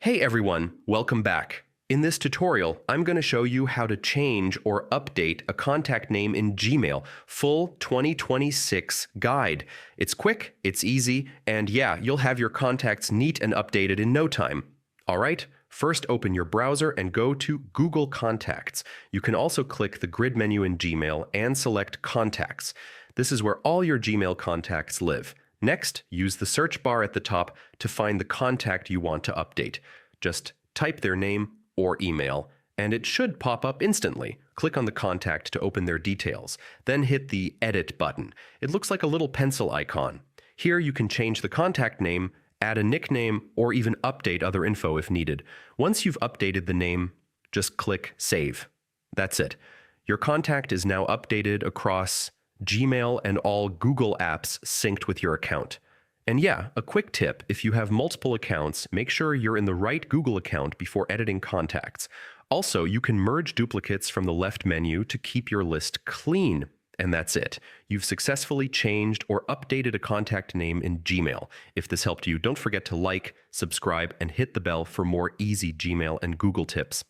Hey everyone, welcome back. In this tutorial, I'm going to show you how to change or update a contact name in Gmail, full 2026 guide. It's quick, it's easy, and yeah, you'll have your contacts neat and updated in no time. All right, first open your browser and go to Google Contacts. You can also click the grid menu in Gmail and select Contacts. This is where all your Gmail contacts live. Next, use the search bar at the top to find the contact you want to update. Just type their name or email, and it should pop up instantly. Click on the contact to open their details. Then hit the Edit button. It looks like a little pencil icon. Here you can change the contact name, add a nickname, or even update other info if needed. Once you've updated the name, just click Save. That's it. Your contact is now updated across Gmail and all Google apps synced with your account. And yeah, a quick tip, if you have multiple accounts, make sure you're in the right Google account before editing contacts. Also, you can merge duplicates from the left menu to keep your list clean. And that's it. You've successfully changed or updated a contact name in Gmail. If this helped you, don't forget to like, subscribe, and hit the bell for more easy Gmail and Google tips.